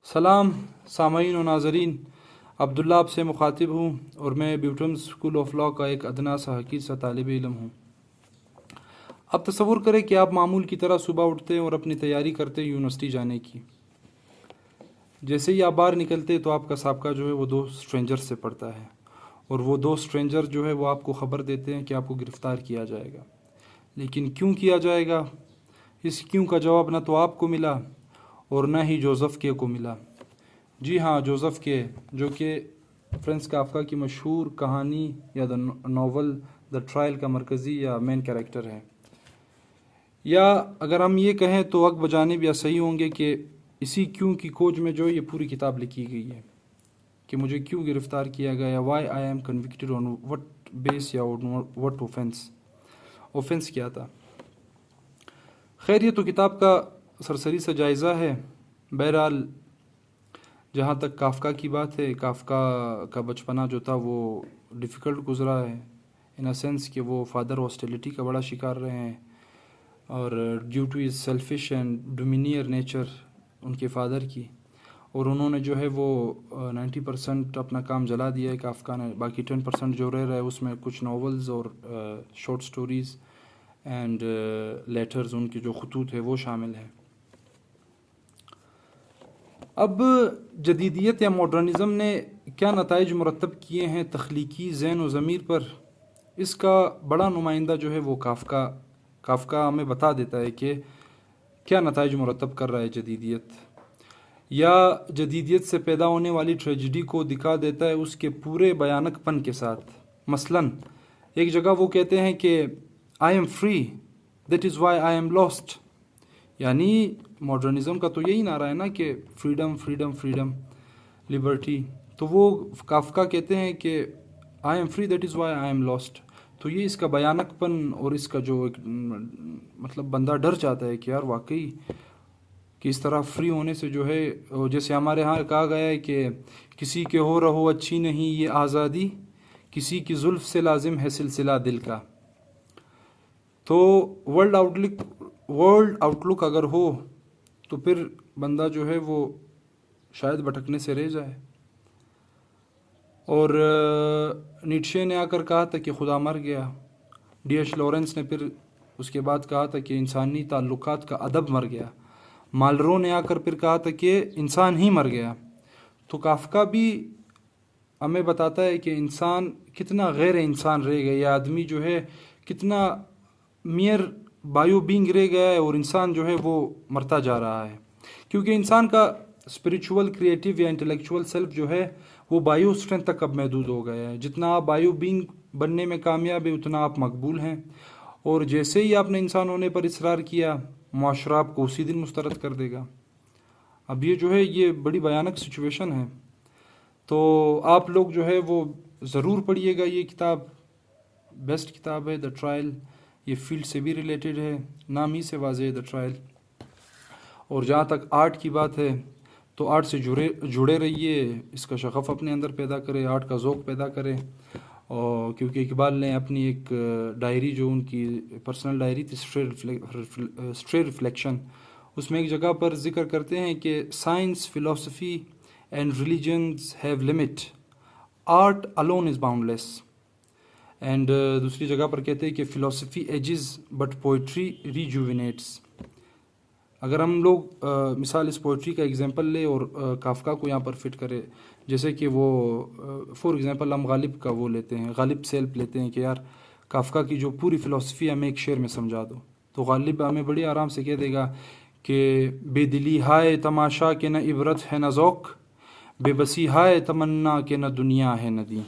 سلام سامعین و ناظرین، عبداللہ آپ سے مخاطب ہوں اور میں بیوٹم اسکول آف لاء کا ایک ادنا سا حقیر سا طالب علم ہوں۔ اب تصور کریں کہ آپ معمول کی طرح صبح اٹھتے ہیں اور اپنی تیاری کرتے ہیں یونیورسٹی جانے کی۔ جیسے ہی آپ باہر نکلتے تو آپ کا سابقہ جو ہے وہ 2 اسٹرینجر سے پڑتا ہے، اور وہ 2 اسٹرینجر جو ہے وہ آپ کو خبر دیتے ہیں کہ آپ کو گرفتار کیا جائے گا۔ لیکن کیوں کیا جائے گا؟ اس کیوں کا جواب نہ تو آپ کو ملا اور نہ ہی جوزف کے کو ملا۔ جی ہاں، جوزف کے، جو کہ فرانز کافکا کی مشہور کہانی یا ناول دا ٹرائل کا مرکزی یا مین کیریکٹر ہے۔ یا اگر ہم یہ کہیں تو حق بجانب یا صحیح ہوں گے کہ اسی کیوں کی کھوج میں جو یہ پوری کتاب لکھی گئی ہے کہ مجھے کیوں گرفتار کیا گیا، why I am convicted on what base یا وٹ اوفینس کیا تھا۔ خیر، یہ تو کتاب کا سرسری سا جائزہ ہے۔ بہرحال جہاں تک کافکا کی بات ہے، کافکا کا بچپنا جو تھا وہ ڈیفیکلٹ گزرا ہے، ان اے سینس کہ وہ فادر ہاسٹیلیٹی کا بڑا شکار رہے ہیں، اور due to his selfish and domineer nature ان کے فادر کی، اور انہوں نے جو ہے وہ 90% اپنا کام جلا دیا ہے کافکا نے۔ باقی 10% جو رہ رہا ہے اس میں کچھ ناولز اور شارٹ سٹوریز اینڈ لیٹرز، ان کے جو خطوط ہے وہ شامل ہیں۔ اب جدیدیت یا ماڈرنزم نے کیا نتائج مرتب کیے ہیں تخلیقی ذہن و ضمیر پر، اس کا بڑا نمائندہ جو ہے وہ کافکا ہمیں بتا دیتا ہے کہ کیا نتائج مرتب کر رہا ہے جدیدیت، یا جدیدیت سے پیدا ہونے والی ٹریجڈی کو دکھا دیتا ہے اس کے پورے بیانک پن کے ساتھ۔ مثلاً ایک جگہ وہ کہتے ہیں کہ I am free, that is why I M last, یعنی ماڈرنزم کا تو یہی نعرہ ہے نا کہ فریڈم فریڈم فریڈم، لبرٹی، تو وہ کافکا کہتے ہیں کہ I am free, that is why I M last. تو یہ اس کا بیانک پن اور اس کا جو مطلب بندہ ڈر جاتا ہے کہ یار واقعی کہ اس طرح فری ہونے سے جو ہے، جیسے ہمارے ہاں کہا گیا ہے کہ کسی کے ہو رہو اچھی نہیں یہ آزادی، کسی کی زلف سے لازم ہے سلسلہ دل کا۔ تو ورلڈ آؤٹ لک اگر ہو تو پھر بندہ جو ہے وہ شاید بھٹکنے سے رہ جائے۔ اور نیٹشے نے آ کر کہا تھا کہ خدا مر گیا، ڈی ایچ لارنس نے پھر اس کے بعد کہا تھا کہ انسانی تعلقات کا ادب مر گیا، مالرو نے آ کر پھر کہا تھا کہ انسان ہی مر گیا۔ تو کافکا بھی ہمیں بتاتا ہے کہ انسان کتنا غیر انسان رہ گیا، یہ آدمی جو ہے کتنا میئر بایو بینگ رہ گیا ہے، اور انسان جو ہے وہ مرتا جا رہا ہے، کیونکہ انسان کا اسپریچول، کریٹیو یا انٹلیکچول سیلف جو ہے وہ بایو اسٹرینتھ تک اب محدود ہو گیا ہے۔ جتنا آپ بایو بینگ بننے میں کامیاب ہے اتنا آپ مقبول ہیں، اور جیسے ہی آپ نے انسان ہونے پر اصرار کیا، معاشرہ آپ کو اسی دن مسترد کر دے گا۔ اب یہ جو ہے یہ بڑی بھیانک سچویشن ہے۔ تو آپ لوگ جو ہے وہ ضرور پڑھیے گا، یہ کتاب بیسٹ کتاب ہے، دا ٹرائل۔ یہ فیلڈ سے بھی ریلیٹڈ ہے، نام ہی سے واضح ہے دا ٹرائل۔ اور جہاں تک آرٹ کی بات ہے تو آرٹ سے جڑے رہیے، اس کا شغف اپنے اندر پیدا کرے، آرٹ کا ذوق پیدا کرے۔ اور کیونکہ اقبال نے اپنی ایک ڈائری جو ان کی پرسنل ڈائری تھی، اسٹرے ریفلیکشن، اس میں ایک جگہ پر ذکر کرتے ہیں کہ science, philosophy and religions have limit, art alone is bound less. And دوسری جگہ پر کہتے ہیں کہ فلاسفی ایجز بٹ پوئٹری ریجوینیٹس۔ اگر ہم لوگ مثال اس پوئٹری کا ایگزامپل لیں اور کافکا کو یہاں پر فٹ کرے، جیسے کہ وہ فور ایگزامپل ہم غالب کا وہ لیتے ہیں، غالب سیلف لیتے ہیں کہ یار کافکا کی جو پوری فلاسفی ہمیں ایک شعر میں سمجھا دو، تو غالب ہمیں بڑی آرام سے کہہ دے گا کہ بے دلی ہائے تماشا کہ نہ عبرت ہے نہ ذوق، بے بسی ہائے تمنا کہ نہ دنیا ہے نہ دین۔